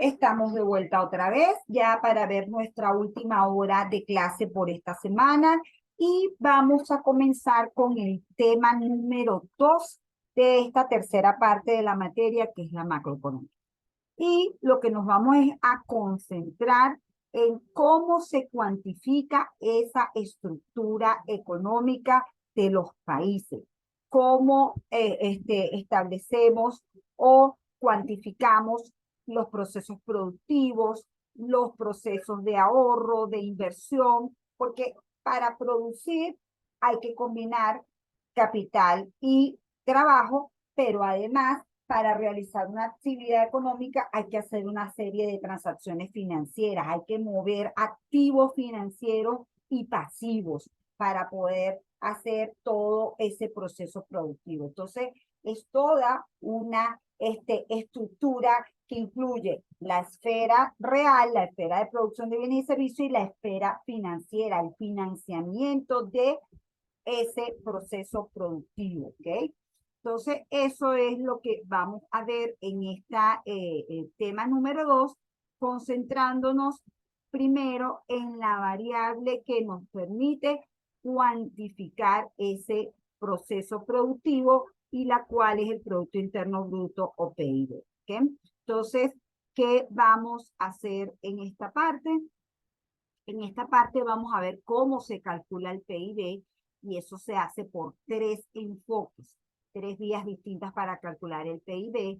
Estamos de vuelta otra vez ya para ver nuestra última hora de clase por esta semana y vamos a comenzar con el tema número 2 de esta tercera parte de la materia, que es la macroeconomía. Y lo que nos vamos es a concentrar en cómo se cuantifica esa estructura económica de los países, cómo establecemos o cuantificamos los procesos productivos, los procesos de ahorro, de inversión, porque para producir hay que combinar capital y trabajo, pero además para realizar una actividad económica hay que hacer una serie de transacciones financieras, hay que mover activos financieros y pasivos para poder hacer todo ese proceso productivo. Entonces, es toda una estructura que incluye la esfera real, la esfera de producción de bienes y servicios y la esfera financiera, el financiamiento de ese proceso productivo, ¿ok? Entonces, eso es lo que vamos a ver en esta tema número 2, concentrándonos primero en la variable que nos permite cuantificar ese proceso productivo y la cual es el Producto Interno Bruto o PIB. ¿Ok? Entonces, ¿qué vamos a hacer en esta parte? En esta parte vamos a ver cómo se calcula el PIB y eso se hace por tres enfoques, tres vías distintas para calcular el PIB.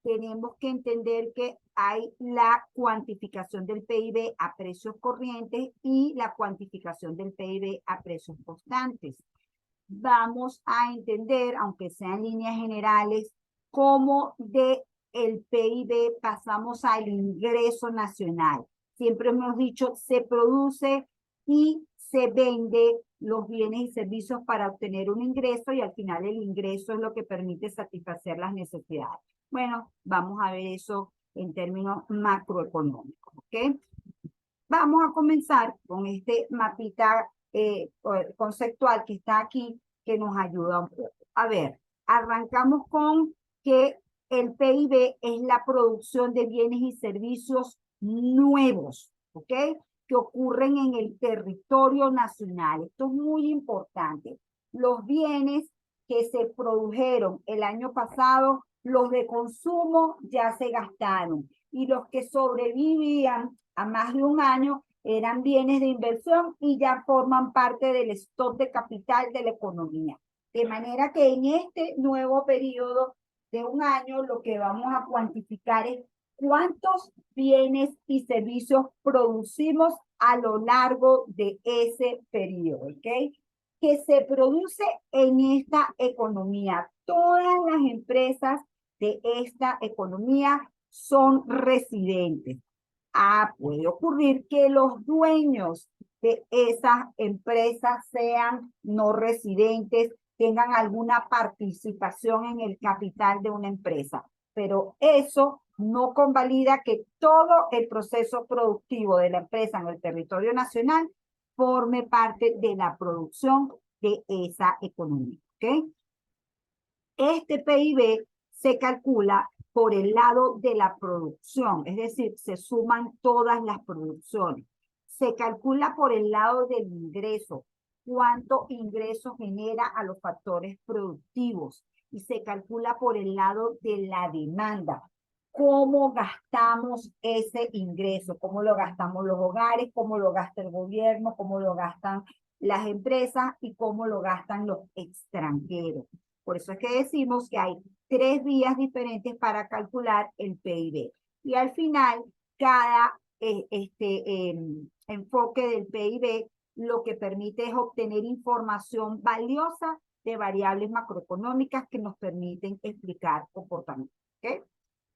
Tenemos que entender que hay la cuantificación del PIB a precios corrientes y la cuantificación del PIB a precios constantes. Vamos a entender, aunque sean líneas generales, cómo de el PIB pasamos al ingreso nacional. Siempre hemos dicho, se produce y se vende los bienes y servicios para obtener un ingreso y al final el ingreso es lo que permite satisfacer las necesidades. Bueno, vamos a ver eso en términos macroeconómicos, ¿ok? Vamos a comenzar con este mapita conceptual que está aquí, que nos ayuda un poco. A ver, arrancamos con que el PIB es la producción de bienes y servicios nuevos, ¿ok? Que ocurren en el territorio nacional. Esto es muy importante. Los bienes que se produjeron el año pasado, los de consumo ya se gastaron y los que sobrevivían a más de un año eran bienes de inversión y ya forman parte del stock de capital de la economía. De manera que en este nuevo periodo de un año lo que vamos a cuantificar es cuántos bienes y servicios producimos a lo largo de ese periodo, ¿ok? Que se produce en esta economía. Todas las empresas de esta economía son residentes. Puede ocurrir que los dueños de esas empresas sean no residentes, tengan alguna participación en el capital de una empresa, pero eso no convalida que todo el proceso productivo de la empresa en el territorio nacional forme parte de la producción de esa economía, ¿ok? Este PIB se calcula por el lado de la producción, es decir, se suman todas las producciones. Se calcula por el lado del ingreso, cuánto ingreso genera a los factores productivos. Y se calcula por el lado de la demanda, cómo gastamos ese ingreso, cómo lo gastamos los hogares, cómo lo gasta el gobierno, cómo lo gastan las empresas y cómo lo gastan los extranjeros. Por eso es que decimos que hay tres vías diferentes para calcular el PIB. Y al final, cada enfoque del PIB lo que permite es obtener información valiosa de variables macroeconómicas que nos permiten explicar comportamientos. ¿Okay?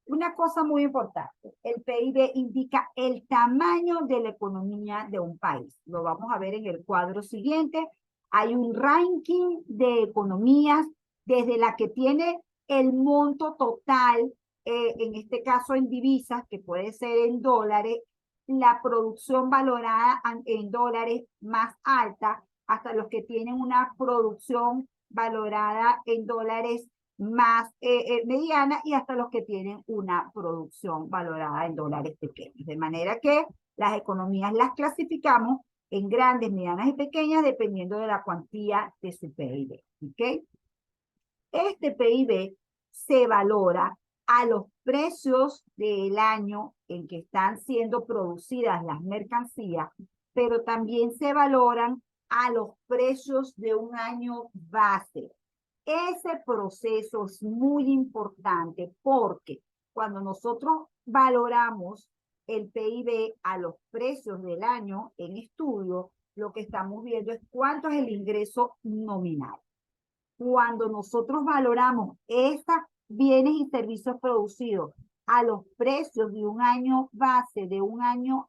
Una cosa muy importante, el PIB indica el tamaño de la economía de un país. Lo vamos a ver en el cuadro siguiente. Hay un ranking de economías desde la que tiene el monto total, en este caso en divisas, que puede ser en dólares, la producción valorada en dólares más alta, hasta los que tienen una producción valorada en dólares más mediana y hasta los que tienen una producción valorada en dólares pequeños. De manera que las economías las clasificamos en grandes, medianas y pequeñas dependiendo de la cuantía de su PIB. ¿Ok? Este PIB se valora a los precios del año en que están siendo producidas las mercancías, pero también se valoran a los precios de un año base. Ese proceso es muy importante porque cuando nosotros valoramos el PIB a los precios del año en estudio, lo que estamos viendo es cuánto es el ingreso nominal. Cuando nosotros valoramos esos bienes y servicios producidos a los precios de un año base, de un año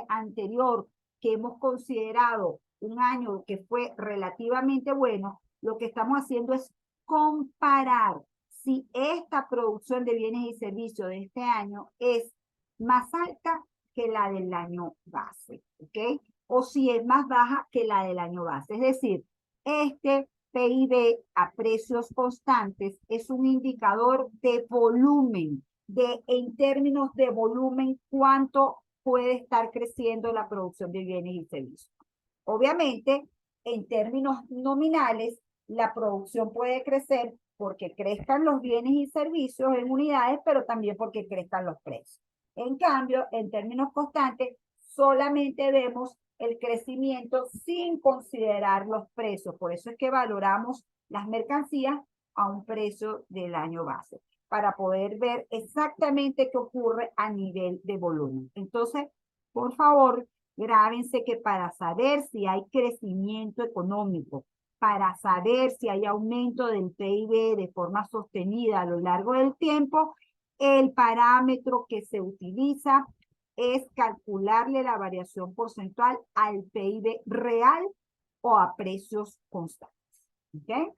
anterior, que hemos considerado un año que fue relativamente bueno, lo que estamos haciendo es comparar si esta producción de bienes y servicios de este año es más alta que la del año base, ¿ok? O si es más baja que la del año base. Es decir, este PIB a precios constantes es un indicador de volumen, en términos de volumen, cuánto puede estar creciendo la producción de bienes y servicios. Obviamente, en términos nominales, la producción puede crecer porque crezcan los bienes y servicios en unidades, pero también porque crezcan los precios. En cambio, en términos constantes, solamente vemos el crecimiento sin considerar los precios. Por eso es que valoramos las mercancías a un precio del año base, para poder ver exactamente qué ocurre a nivel de volumen. Entonces, por favor, grábense que para saber si hay crecimiento económico, para saber si hay aumento del PIB de forma sostenida a lo largo del tiempo, el parámetro que se utiliza es calcularle la variación porcentual al PIB real o a precios constantes. ¿Ok?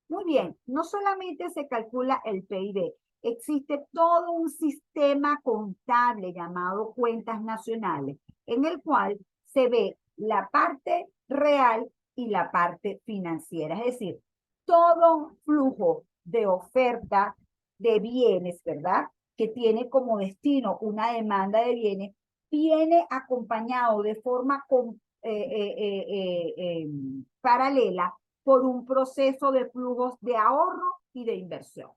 Muy bien, no solamente se calcula el PIB, existe todo un sistema contable llamado cuentas nacionales, en el cual se ve la parte real y la parte financiera, es decir, todo flujo de oferta de bienes, ¿verdad? Que tiene como destino una demanda de bienes, viene acompañado de forma paralela por un proceso de flujos de ahorro y de inversión.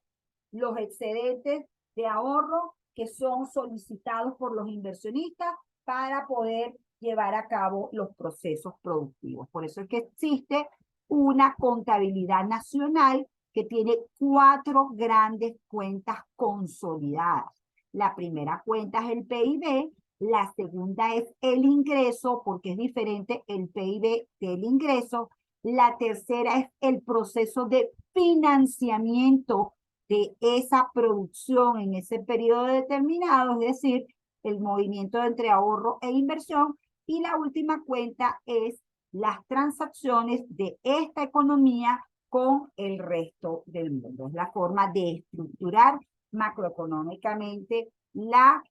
Los excedentes de ahorro que son solicitados por los inversionistas para poder llevar a cabo los procesos productivos. Por eso es que existe una contabilidad nacional que tiene 4 grandes cuentas consolidadas. La primera cuenta es el PIB, la segunda es el ingreso, porque es diferente el PIB del ingreso. La tercera es el proceso de financiamiento de esa producción en ese periodo determinado, es decir, el movimiento entre ahorro e inversión. Y la última cuenta es las transacciones de esta economía con el resto del mundo. Es la forma de estructurar macroeconómicamente las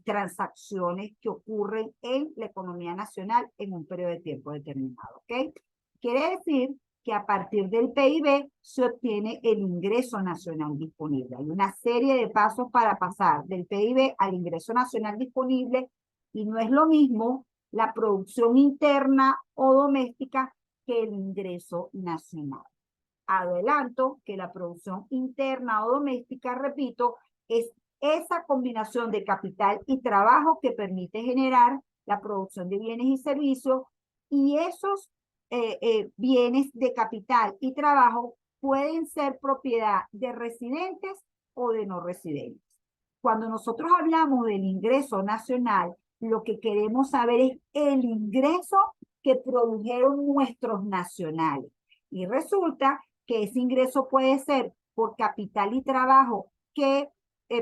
transacciones que ocurren en la economía nacional en un periodo de tiempo determinado. ¿Ok? Quiere decir que a partir del PIB se obtiene el ingreso nacional disponible. Hay una serie de pasos para pasar del PIB al ingreso nacional disponible y no es lo mismo la producción interna o doméstica que el ingreso nacional. Adelanto que la producción interna o doméstica, repito, es esa combinación de capital y trabajo que permite generar la producción de bienes y servicios, y esos bienes de capital y trabajo pueden ser propiedad de residentes o de no residentes. Cuando nosotros hablamos del ingreso nacional, lo que queremos saber es el ingreso que produjeron nuestros nacionales. Y resulta que ese ingreso puede ser por capital y trabajo que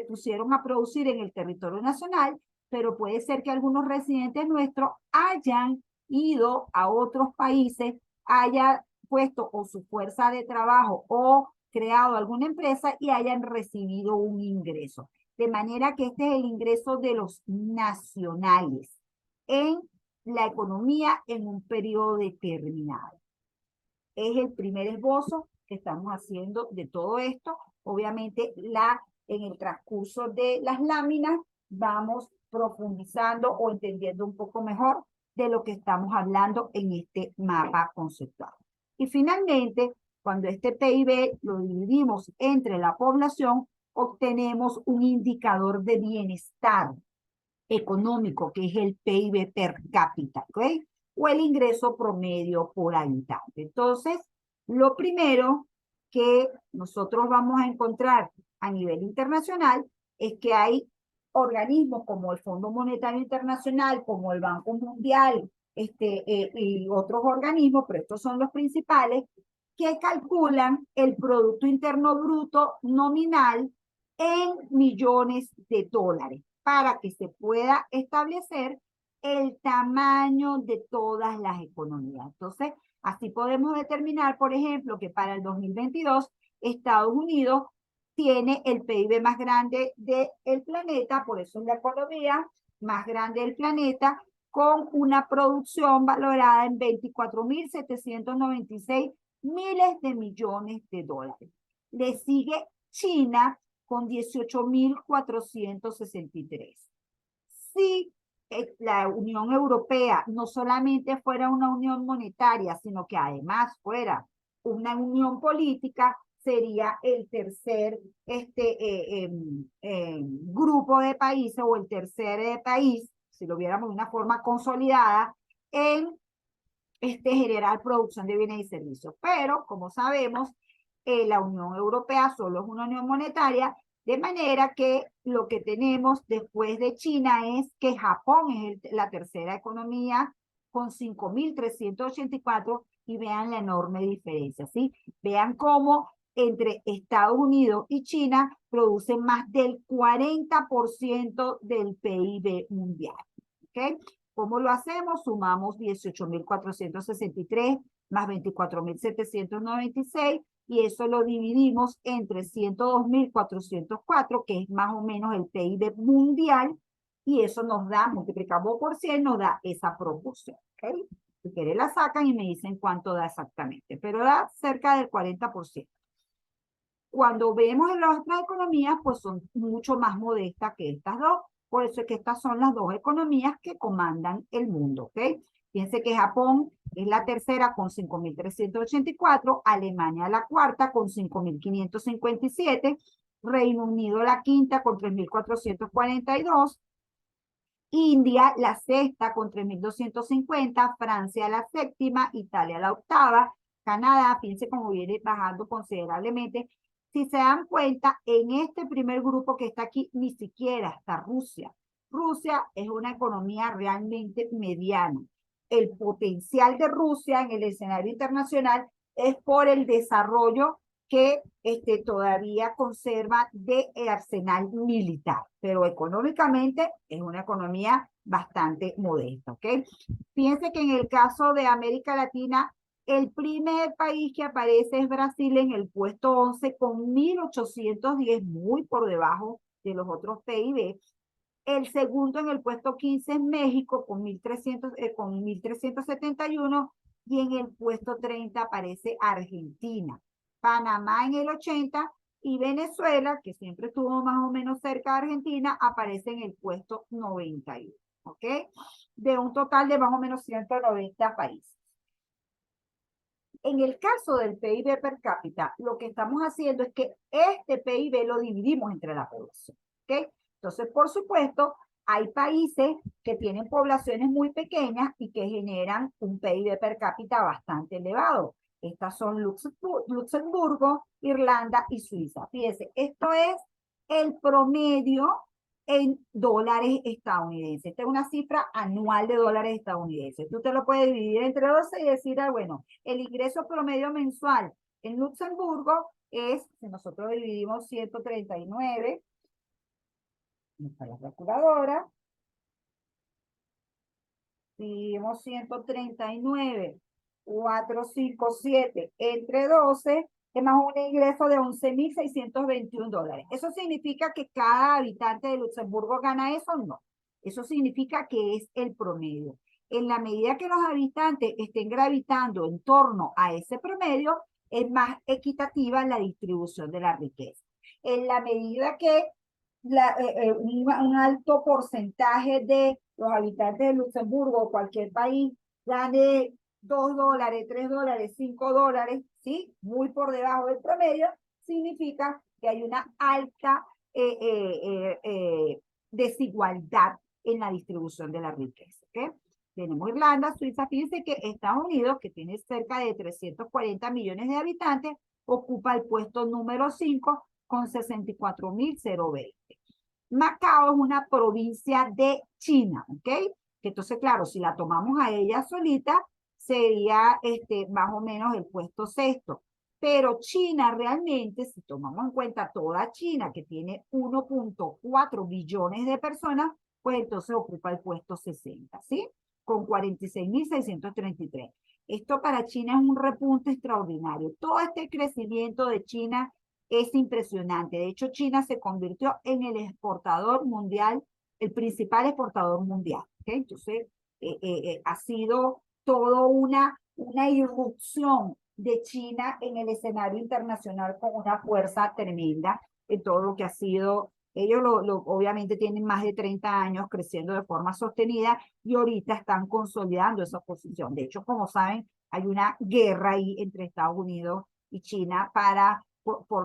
pusieron a producir en el territorio nacional, pero puede ser que algunos residentes nuestros hayan ido a otros países, haya puesto o su fuerza de trabajo o creado alguna empresa y hayan recibido un ingreso. De manera que este es el ingreso de los nacionales en la economía en un periodo determinado. Es el primer esbozo que estamos haciendo de todo esto. Obviamente, en el transcurso de las láminas vamos profundizando o entendiendo un poco mejor de lo que estamos hablando en este mapa conceptual. Y finalmente, cuando este PIB lo dividimos entre la población, obtenemos un indicador de bienestar económico, que es el PIB per cápita, ¿ok? O el ingreso promedio por habitante. Entonces, lo primero que nosotros vamos a encontrar a nivel internacional es que hay organismos como el Fondo Monetario Internacional, como el Banco Mundial, y otros organismos, pero estos son los principales, que calculan el Producto Interno Bruto nominal en millones de dólares para que se pueda establecer el tamaño de todas las economías. Entonces, así podemos determinar, por ejemplo, que para el 2022 Estados Unidos tiene el PIB más grande del planeta, por eso es la economía más grande del planeta, con una producción valorada en 24.796 miles de millones de dólares. Le sigue China con 18.463. Si la Unión Europea no solamente fuera una unión monetaria, sino que además fuera una unión política, sería el tercer grupo de países o el tercer país, si lo viéramos de una forma consolidada, en generar producción de bienes y servicios. Pero, como sabemos, la Unión Europea solo es una unión monetaria, de manera que lo que tenemos después de China es que Japón es la tercera economía con 5.384 y vean la enorme diferencia, ¿sí? Vean cómo entre Estados Unidos y China producen más del 40% del PIB mundial, ¿ok? ¿Cómo lo hacemos? Sumamos 18.463 más 24.796 y eso lo dividimos entre 102.404, que es más o menos el PIB mundial, y eso nos da, multiplicamos por 100, nos da esa proporción. ¿Okay? Si quieren la sacan y me dicen cuánto da exactamente, pero da cerca del 40%. Cuando vemos en las otras economías, pues son mucho más modestas que estas dos. Por eso es que estas son las dos economías que comandan el mundo, ¿ok? Fíjense que Japón es la tercera con 5.384, Alemania la cuarta con 5.557, Reino Unido la quinta con 3.442, India la sexta con 3.250, Francia la séptima, Italia la octava, Canadá, fíjense cómo viene bajando considerablemente. Si se dan cuenta, en este primer grupo que está aquí, ni siquiera está Rusia. Rusia es una economía realmente mediana. El potencial de Rusia en el escenario internacional es por el desarrollo que todavía conserva de arsenal militar, pero económicamente es una economía bastante modesta, ¿ok? Fíjense que en el caso de América Latina, el primer país que aparece es Brasil en el puesto 11 con 1.810, muy por debajo de los otros PIB. El segundo en el puesto 15 es México con 1.371 y en el puesto 30 aparece Argentina. Panamá en el 80 y Venezuela, que siempre estuvo más o menos cerca de Argentina, aparece en el puesto 91, ¿ok? De un total de más o menos 190 países. En el caso del PIB per cápita, lo que estamos haciendo es que este PIB lo dividimos entre la población, ¿ok? Entonces, por supuesto, hay países que tienen poblaciones muy pequeñas y que generan un PIB per cápita bastante elevado. Estas son Luxemburgo, Irlanda y Suiza. Fíjense, esto es el promedio en dólares estadounidenses. Esta es una cifra anual de dólares estadounidenses. Tú te lo puedes dividir entre 12 y decir, bueno, el ingreso promedio mensual en Luxemburgo es, si nosotros dividimos 139, está la calculadora, dividimos 139, 457 entre 12, es más un ingreso de 11.621 dólares. ¿Eso significa que cada habitante de Luxemburgo gana eso? No. Eso significa que es el promedio. En la medida que los habitantes estén gravitando en torno a ese promedio, es más equitativa la distribución de la riqueza. En la medida que un alto porcentaje de los habitantes de Luxemburgo o cualquier país gane $2, $3, $5, ¿sí? Muy por debajo del promedio, significa que hay una alta desigualdad en la distribución de la riqueza. ¿Okay? Tenemos Irlanda, Suiza, fíjense que Estados Unidos, que tiene cerca de 340 millones de habitantes, ocupa el puesto número 5 con 64.020. Macao es una provincia de China, ¿ok? Que entonces, claro, si la tomamos a ella solita, sería más o menos el puesto sexto. Pero China realmente, si tomamos en cuenta toda China, que tiene 1.4 billones de personas, pues entonces ocupa el puesto 60, ¿sí? Con 46.633. Esto para China es un repunte extraordinario. Todo este crecimiento de China es impresionante. De hecho, China se convirtió en el exportador mundial, el principal exportador mundial. ¿Okay? Entonces, ha sido todo una irrupción de China en el escenario internacional con una fuerza tremenda en todo lo que ha sido. Ellos obviamente tienen más de 30 años creciendo de forma sostenida y ahorita están consolidando esa posición. De hecho, como saben, hay una guerra ahí entre Estados Unidos y China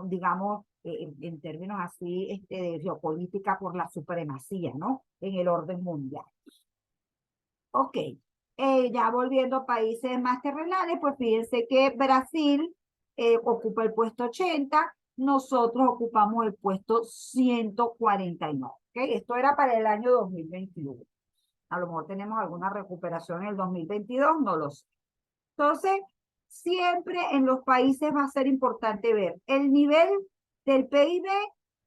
digamos, en términos así de geopolítica, por la supremacía, ¿no? En el orden mundial. Ok, ya volviendo a países más terrenales, pues fíjense que Brasil ocupa el puesto 80, nosotros ocupamos el puesto 149. ¿Okay? Esto era para el año 2021. A lo mejor tenemos alguna recuperación en el 2022, no lo sé. Entonces, siempre en los países va a ser importante ver el nivel del PIB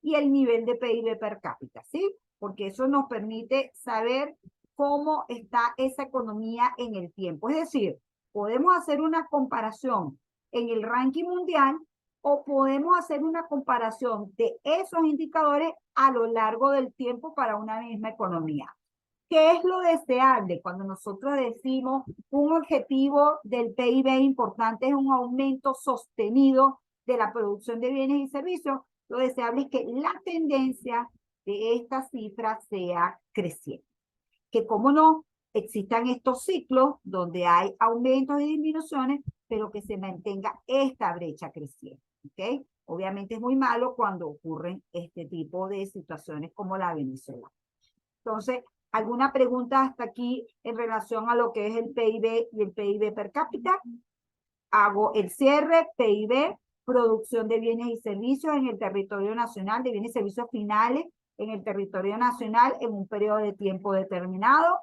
y el nivel de PIB per cápita, ¿sí? Porque eso nos permite saber cómo está esa economía en el tiempo. Es decir, podemos hacer una comparación en el ranking mundial o podemos hacer una comparación de esos indicadores a lo largo del tiempo para una misma economía. ¿Qué es lo deseable? Cuando nosotros decimos un objetivo del PIB importante es un aumento sostenido de la producción de bienes y servicios, lo deseable es que la tendencia de esta cifra sea creciente. Que como no, existan estos ciclos donde hay aumentos y disminuciones, pero que se mantenga esta brecha creciente. ¿Okay? Obviamente es muy malo cuando ocurren este tipo de situaciones como la Venezuela. Entonces, ¿alguna pregunta hasta aquí en relación a lo que es el PIB y el PIB per cápita? Hago el cierre, PIB, producción de bienes y servicios en el territorio nacional, de bienes y servicios finales en el territorio nacional en un periodo de tiempo determinado.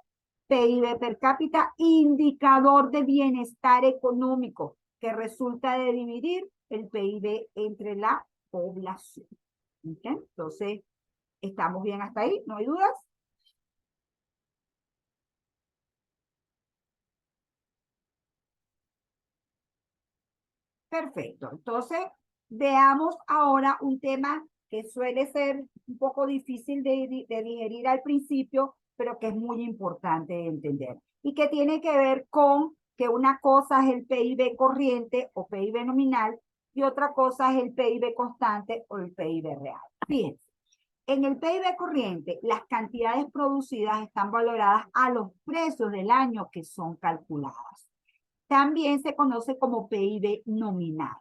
PIB per cápita, indicador de bienestar económico que resulta de dividir el PIB entre la población. ¿Okay? Entonces, ¿estamos bien hasta ahí? ¿No hay dudas? Perfecto. Entonces, veamos ahora un tema que suele ser un poco difícil de digerir al principio, pero que es muy importante de entender. Y que tiene que ver con que una cosa es el PIB corriente o PIB nominal y otra cosa es el PIB constante o el PIB real. Fíjense, en el PIB corriente, las cantidades producidas están valoradas a los precios del año que son calculadas. También se conoce como PIB nominal.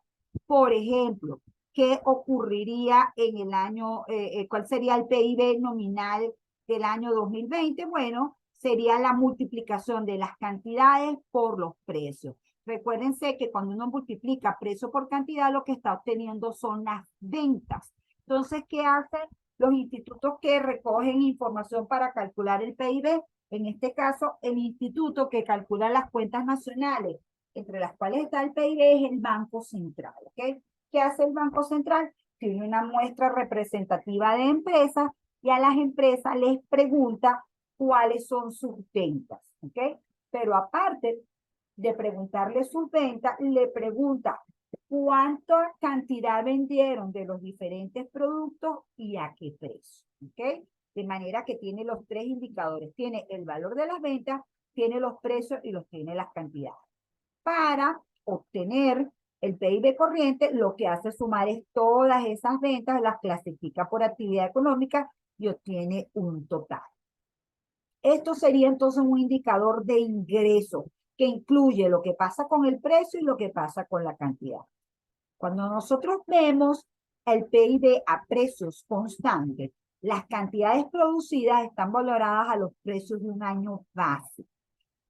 Por ejemplo, ¿qué ocurriría en el año, cuál sería el PIB nominal del año 2020? Bueno, sería la multiplicación de las cantidades por los precios. Recuérdense que cuando uno multiplica precio por cantidad, lo que está obteniendo son las ventas. Entonces, ¿qué hacen los institutos que recogen información para calcular el PIB? En este caso, el instituto que calcula las cuentas nacionales, entre las cuales está el PIB, es el Banco Central. ¿Okay? ¿Qué hace el Banco Central? Tiene una muestra representativa de empresas y a las empresas les pregunta cuáles son sus ventas. ¿Okay? Pero aparte de preguntarle sus ventas, le pregunta cuánta cantidad vendieron de los diferentes productos y a qué precio. ¿Okay? De manera que tiene los tres indicadores. Tiene el valor de las ventas, tiene los precios y los tiene las cantidades. Para obtener El PIB corriente lo que hace es sumar es todas esas ventas, las clasifica por actividad económica y obtiene un total. Esto sería entonces un indicador de ingreso que incluye lo que pasa con el precio y lo que pasa con la cantidad. Cuando nosotros vemos el PIB a precios constantes, las cantidades producidas están valoradas a los precios de un año base.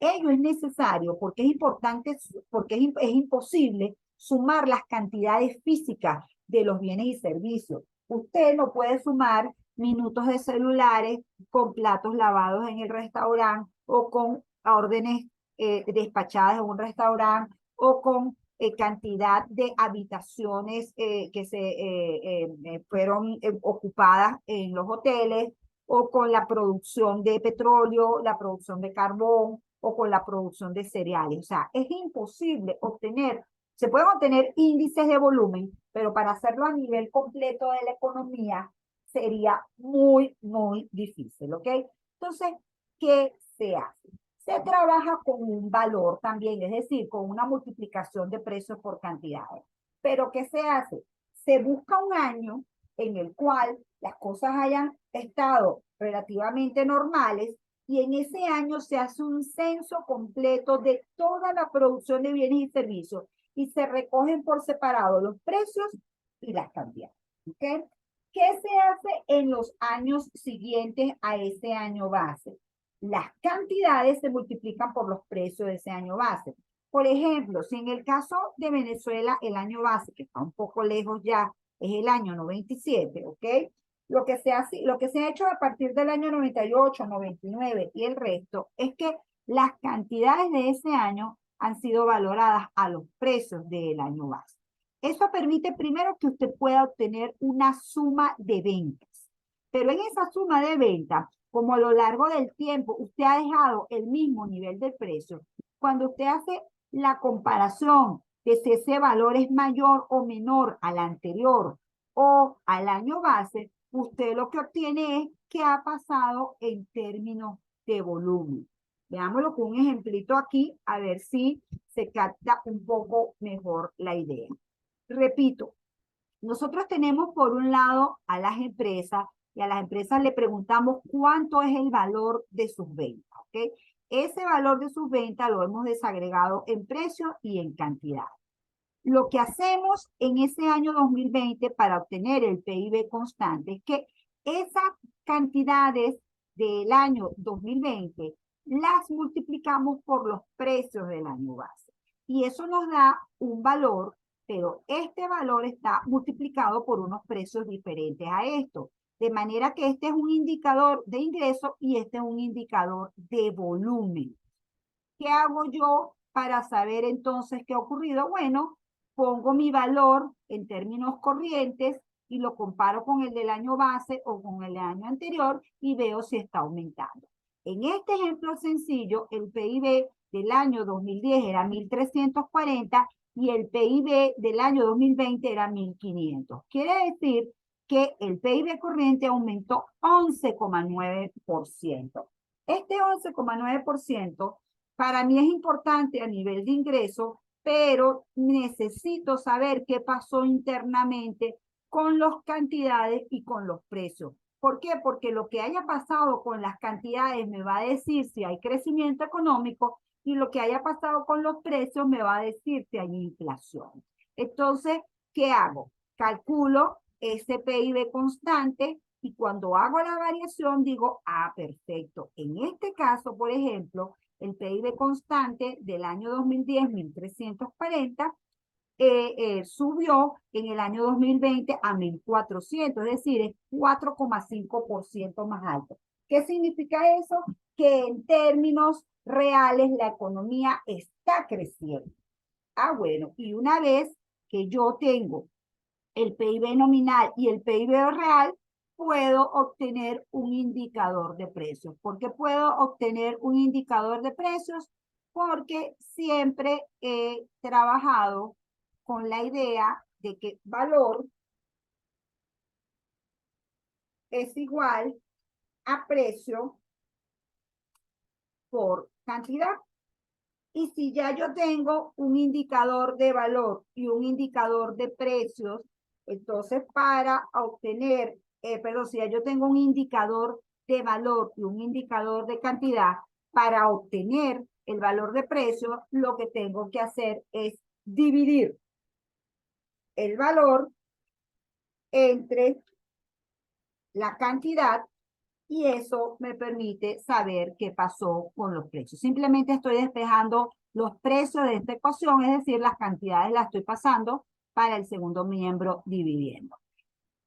Ello es necesario porque es importante, porque es imposible sumar las cantidades físicas de los bienes y servicios. Usted no puede sumar minutos de celulares con platos lavados en el restaurante o con órdenes despachadas en un restaurante o con cantidad de habitaciones que se fueron ocupadas en los hoteles o con la producción de petróleo, la producción de carbón o con la producción de cereales. O sea, es imposible obtener, se pueden obtener índices de volumen, pero para hacerlo a nivel completo de la economía sería muy, muy difícil, ¿ok? Entonces, ¿qué se hace? Se trabaja con un valor también, es decir, con una multiplicación de precios por cantidades. Pero ¿qué se hace? Se busca un año en el cual las cosas hayan estado relativamente normales y en ese año se hace un censo completo de toda la producción de bienes y servicios y se recogen por separado los precios y las cantidades. ¿Okay? ¿Qué se hace en los años siguientes a ese año base? Las cantidades se multiplican por los precios de ese año base. Por ejemplo, si en el caso de Venezuela el año base, que está un poco lejos ya, es el año 97, ¿ok? Lo que se ha hecho a partir del año 98, 99 y el resto es que las cantidades de ese año han sido valoradas a los precios del año base. Eso permite primero que usted pueda obtener una suma de ventas. Pero en esa suma de ventas, como a lo largo del tiempo usted ha dejado el mismo nivel de precio, cuando usted hace la comparación de si ese valor es mayor o menor al anterior o al año base, usted lo que obtiene es qué ha pasado en términos de volumen. Veámoslo con un ejemplito aquí, a ver si se capta un poco mejor la idea. Repito, nosotros tenemos por un lado a las empresas y a las empresas le preguntamos cuánto es el valor de sus ventas, ¿ok? Ese valor de sus ventas lo hemos desagregado en precio y en cantidad. Lo que hacemos en ese año 2020 para obtener el PIB constante es que esas cantidades del año 2020 las multiplicamos por los precios del año base. Y eso nos da un valor, pero este valor está multiplicado por unos precios diferentes a esto. De manera que este es un indicador de ingreso y este es un indicador de volumen. ¿Qué hago yo para saber entonces qué ha ocurrido? Bueno, pongo mi valor en términos corrientes y lo comparo con el del año base o con el del año anterior y veo si está aumentando. En este ejemplo sencillo, el PIB del año 2010 era 1.340 y el PIB del año 2020 era 1.500. Quiere decir que el PIB corriente aumentó 11,9%. Este 11,9% para mí es importante a nivel de ingreso, pero necesito saber qué pasó internamente con las cantidades y con los precios. ¿Por qué? Porque lo que haya pasado con las cantidades me va a decir si hay crecimiento económico y lo que haya pasado con los precios me va a decir si hay inflación. Entonces, ¿qué hago? Calculo ese PIB constante y cuando hago la variación digo, ah, perfecto. En este caso, por ejemplo, el PIB constante del año 2010, 1.340, subió en el año 2020 a 1.400, es decir, es 4,5% más alto. ¿Qué significa eso? Que en términos reales la economía está creciendo. Ah, bueno, y una vez que yo tengo el PIB nominal y el PIB real, puedo obtener un indicador de precios. ¿Por qué puedo obtener un indicador de precios? Porque siempre he trabajado con la idea de que valor es igual a precio por cantidad. Y si ya yo tengo un indicador de valor y un indicador de precios, entonces para obtener, perdón, si ya yo tengo un indicador de valor y un indicador de cantidad, para obtener el valor de precio, lo que tengo que hacer es dividir el valor entre la cantidad y eso me permite saber qué pasó con los precios. Simplemente estoy despejando los precios de esta ecuación, es decir, las cantidades las estoy pasando para el segundo miembro dividiendo.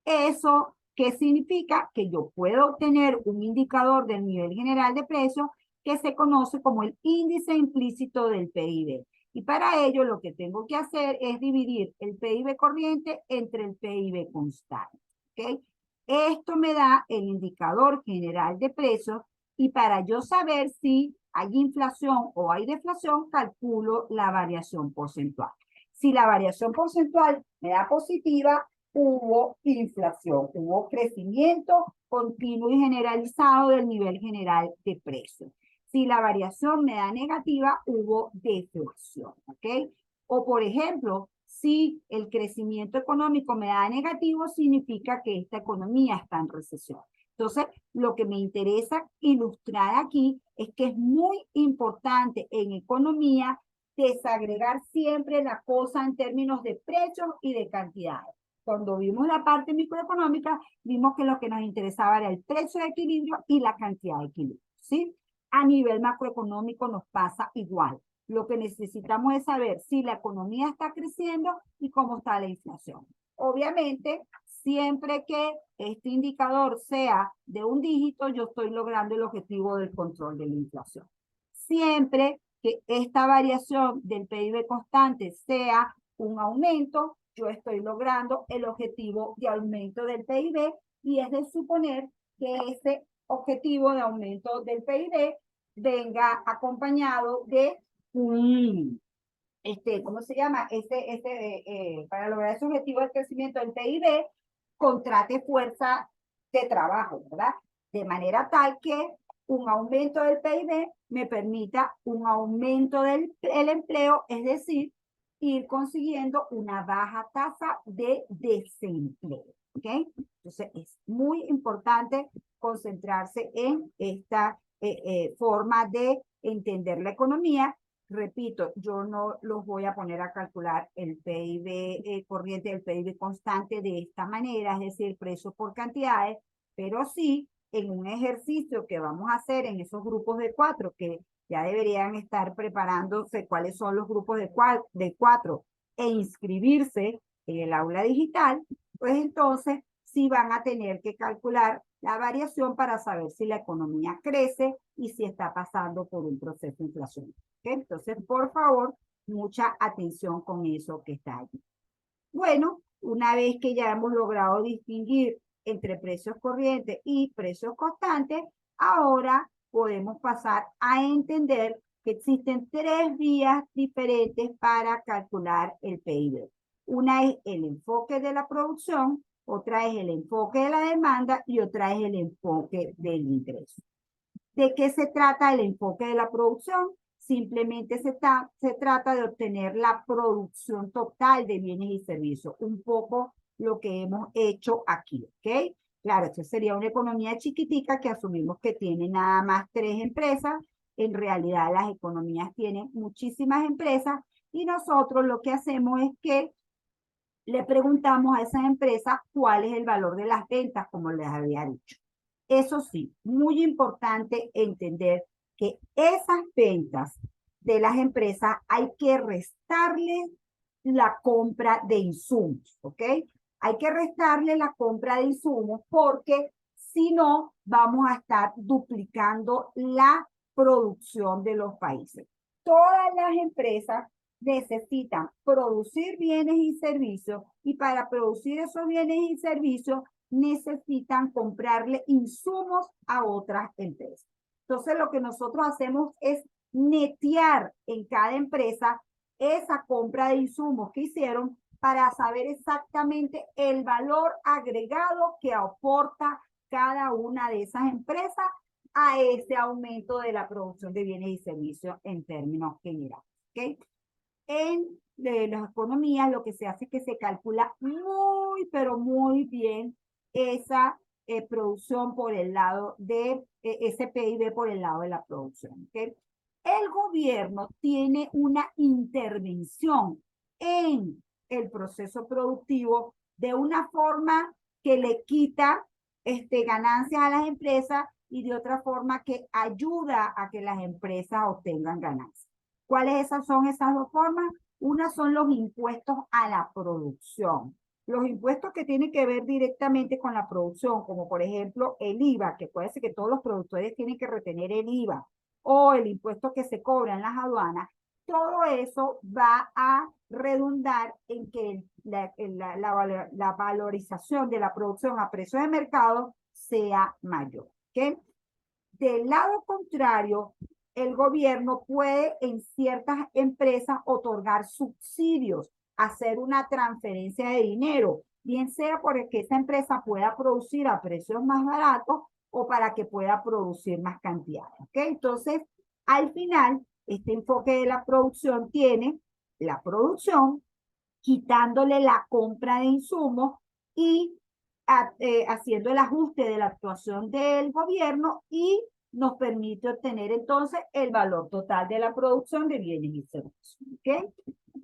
¿Eso qué significa? Que yo puedo obtener un indicador del nivel general de precios que se conoce como el índice implícito del PIB. Y para ello lo que tengo que hacer es dividir el PIB corriente entre el PIB constante. ¿Okay? Esto me da el indicador general de precios y para yo saber si hay inflación o hay deflación, calculo la variación porcentual. Si la variación porcentual me da positiva, hubo inflación, hubo crecimiento continuo y generalizado del nivel general de precios. Si la variación me da negativa, hubo deflación, ¿ok? O por ejemplo, si el crecimiento económico me da negativo, significa que esta economía está en recesión. Entonces, lo que me interesa ilustrar aquí es que es muy importante en economía desagregar siempre la cosa en términos de precios y de cantidades. Cuando vimos la parte microeconómica, vimos que lo que nos interesaba era el precio de equilibrio y la cantidad de equilibrio, ¿sí? A nivel macroeconómico nos pasa igual. Lo que necesitamos es saber si la economía está creciendo y cómo está la inflación. Obviamente, siempre que este indicador sea de un dígito, yo estoy logrando el objetivo del control de la inflación. Siempre que esta variación del PIB constante sea un aumento, yo estoy logrando el objetivo de aumento del PIB y es de suponer que ese objetivo de aumento del PIB venga acompañado de un, ¿cómo se llama? Para lograr ese objetivo de crecimiento del PIB, contrate fuerza de trabajo, ¿verdad? De manera tal que un aumento del PIB me permita un aumento del empleo, es decir, ir consiguiendo una baja tasa de desempleo. ¿Ok? Entonces es muy importante concentrarse en esta forma de entender la economía. Repito, yo no los voy a poner a calcular el PIB corriente, el PIB constante de esta manera, es decir, precio por cantidades, pero sí en un ejercicio que vamos a hacer en esos grupos de 4, que ya deberían estar preparándose cuáles son los grupos de 4 e inscribirse en el aula digital, pues entonces sí van a tener que calcular la variación para saber si la economía crece y si está pasando por un proceso inflacionario. ¿Okay? Entonces, por favor, mucha atención con eso que está allí. Bueno, una vez que ya hemos logrado distinguir entre precios corrientes y precios constantes, ahora podemos pasar a entender que existen 3 vías diferentes para calcular el PIB. Una es el enfoque de la producción, otra es el enfoque de la demanda y otra es el enfoque del ingreso. ¿De qué se trata el enfoque de la producción? Simplemente se trata de obtener la producción total de bienes y servicios, un poco lo que hemos hecho aquí, ¿ok? Claro, esto sería una economía chiquitica que asumimos que tiene nada más 3 empresas. En realidad las economías tienen muchísimas empresas y nosotros lo que hacemos es que le preguntamos a esas empresas cuál es el valor de las ventas, como les había dicho. Eso sí, muy importante entender que esas ventas de las empresas hay que restarle la compra de insumos, ¿ok? Hay que restarle la compra de insumos porque si no, vamos a estar duplicando la producción de los países. Todas las empresas necesitan producir bienes y servicios y para producir esos bienes y servicios necesitan comprarle insumos a otras empresas. Entonces, lo que nosotros hacemos es netear en cada empresa esa compra de insumos que hicieron para saber exactamente el valor agregado que aporta cada una de esas empresas a ese aumento de la producción de bienes y servicios en términos generales. ¿Okay? En las economías lo que se hace es que se calcula muy, pero muy bien esa producción por el lado de ese PIB por el lado de la producción. ¿Okay? El gobierno tiene una intervención en el proceso productivo de una forma que le quita ganancias a las empresas y de otra forma que ayuda a que las empresas obtengan ganancias. ¿Cuáles son esas dos formas? Una son los impuestos a la producción. Los impuestos que tienen que ver directamente con la producción, como por ejemplo el IVA, que puede ser que todos los productores tienen que retener el IVA, o el impuesto que se cobra en las aduanas, todo eso va a redundar en que la valorización de la producción a precio de mercado sea mayor. ¿Okay? Del lado contrario, el gobierno puede en ciertas empresas otorgar subsidios, hacer una transferencia de dinero, bien sea porque esa empresa pueda producir a precios más baratos o para que pueda producir más cantidades. ¿Okay? Entonces, al final, este enfoque de la producción tiene la producción, quitándole la compra de insumos y haciendo el ajuste de la actuación del gobierno y nos permite obtener entonces el valor total de la producción de bienes y servicios. ¿Okay?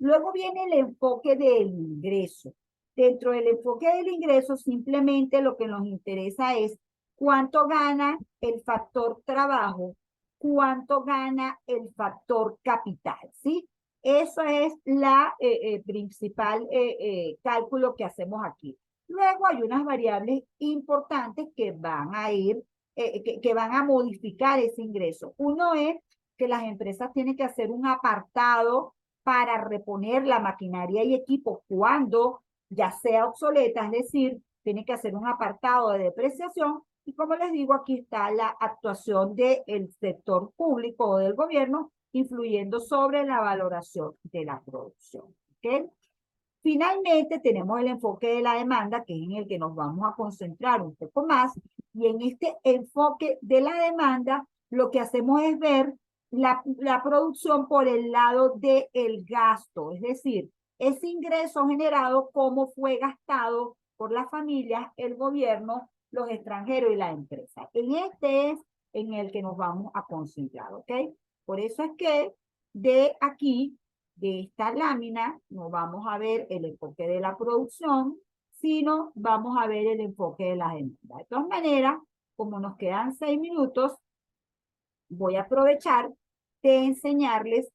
Luego viene el enfoque del ingreso. Dentro del enfoque del ingreso, simplemente lo que nos interesa es cuánto gana el factor trabajo, cuánto gana el factor capital, ¿sí? Eso es la principal cálculo que hacemos aquí. Luego hay unas variables importantes que van a ir, que van a modificar ese ingreso. Uno es que las empresas tienen que hacer un apartado para reponer la maquinaria y equipo cuando ya sea obsoleta, es decir, tienen que hacer un apartado de depreciación. Y como les digo, aquí está la actuación del sector público o del gobierno influyendo sobre la valoración de la producción. ¿Okay? Finalmente, tenemos el enfoque de la demanda, que es en el que nos vamos a concentrar un poco más. Y en este enfoque de la demanda, lo que hacemos es ver la producción por el lado del gasto, es decir, ese ingreso generado, cómo fue gastado por las familias, el gobierno, los extranjeros y la empresa. En este es en el que nos vamos a concentrar, ¿ok? Por eso es que de aquí, de esta lámina, no vamos a ver el enfoque de la producción, sino vamos a ver el enfoque de la demanda. De todas maneras, como nos quedan 6 minutos, voy a aprovechar de enseñarles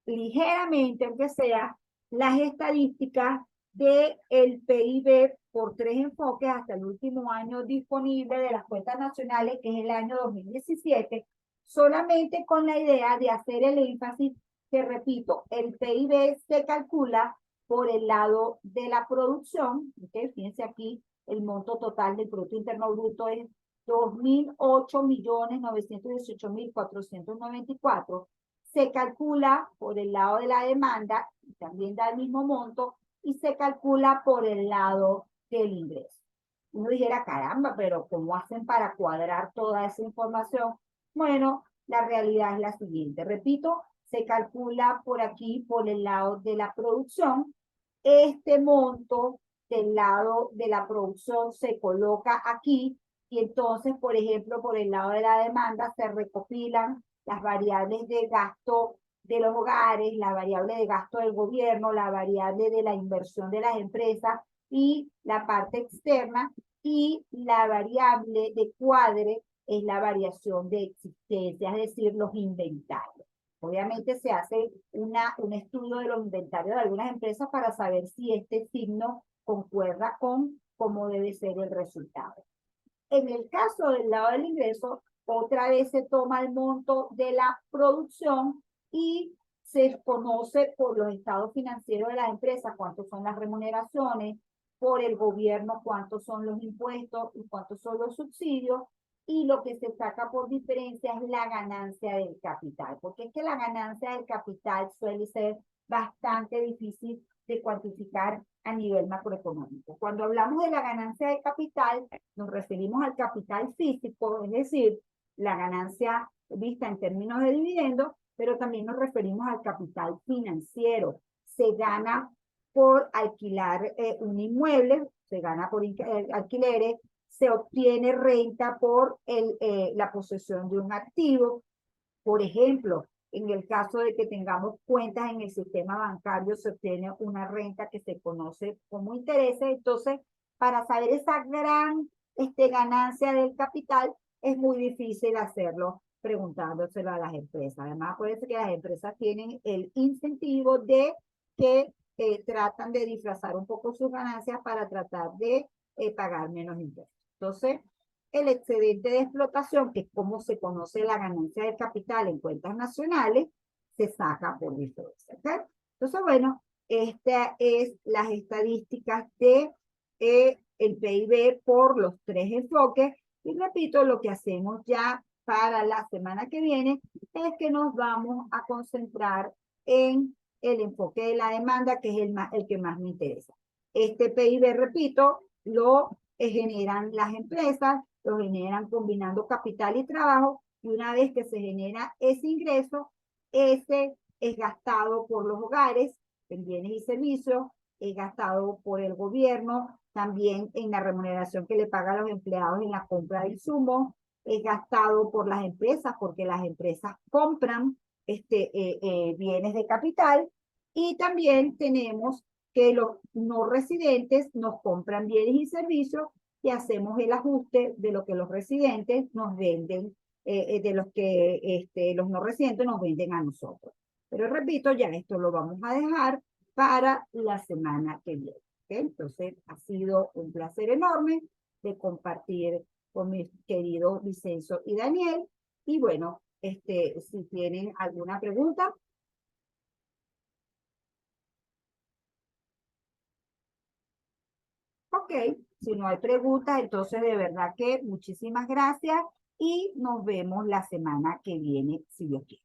ligeramente, aunque sea, las estadísticas del PIB por 3 enfoques hasta el último año disponible de las cuentas nacionales, que es el año 2017, solamente con la idea de hacer el énfasis que, repito, el PIB se calcula por el lado de la producción. ¿Okay? Fíjense aquí, el monto total del Producto Interno Bruto es 2.008.918.494. Se calcula por el lado de la demanda, y también da el mismo monto, y se calcula por el lado del ingreso. Uno dijera, caramba, pero ¿cómo hacen para cuadrar toda esa información? Bueno, la realidad es la siguiente. Repito, se calcula por aquí, por el lado de la producción. Este monto del lado de la producción se coloca aquí y entonces, por ejemplo, por el lado de la demanda se recopilan las variables de gasto de los hogares, la variable de gasto del gobierno, la variable de la inversión de las empresas y la parte externa, y la variable de cuadre es la variación de existencia, es decir, los inventarios. Obviamente se hace un estudio de los inventarios de algunas empresas para saber si este signo concuerda con cómo debe ser el resultado. En el caso del lado del ingreso, otra vez se toma el monto de la producción y se conoce por los estados financieros de las empresas cuántos son las remuneraciones, por el gobierno cuántos son los impuestos y cuántos son los subsidios, y lo que se saca por diferencia es la ganancia del capital, porque es que la ganancia del capital suele ser bastante difícil de cuantificar a nivel macroeconómico. Cuando hablamos de la ganancia de capital, nos referimos al capital físico, es decir, la ganancia vista en términos de dividendos, pero también nos referimos al capital financiero. Se gana por alquilar un inmueble, se gana por alquileres, se obtiene renta por la posesión de un activo. Por ejemplo, en el caso de que tengamos cuentas en el sistema bancario, se obtiene una renta que se conoce como intereses. Entonces, para saber esa gran ganancia del capital, es muy difícil hacerlo preguntándoselo a las empresas. Además, puede ser que las empresas tienen el incentivo de que tratan de disfrazar un poco sus ganancias para tratar de pagar menos impuestos. Entonces, el excedente de explotación, que es como se conoce la ganancia del capital en cuentas nacionales, se saca por diferencia. ¿Okay? Entonces, bueno, estas es las estadísticas de el PIB por los tres enfoques. Y repito, lo que hacemos ya para la semana que viene es que nos vamos a concentrar en el enfoque de la demanda, que es el que más me interesa. Este PIB, repito, lo generan las empresas, lo generan combinando capital y trabajo, y una vez que se genera ese ingreso, ese es gastado por los hogares en bienes y servicios, es gastado por el gobierno, también en la remuneración que le paga a los empleados en la compra de insumos, es gastado por las empresas porque las empresas compran bienes de capital, y también tenemos que los no residentes nos compran bienes y servicios y hacemos el ajuste de lo que los residentes nos venden, de los que los no residentes nos venden a nosotros. Pero repito, ya esto lo vamos a dejar para la semana que viene. ¿Okay? Entonces, ha sido un placer enorme de compartir con mis queridos Vicenzo y Daniel. Y bueno, si tienen alguna pregunta. Ok, si no hay preguntas, entonces de verdad que muchísimas gracias y nos vemos la semana que viene, si Dios quiere.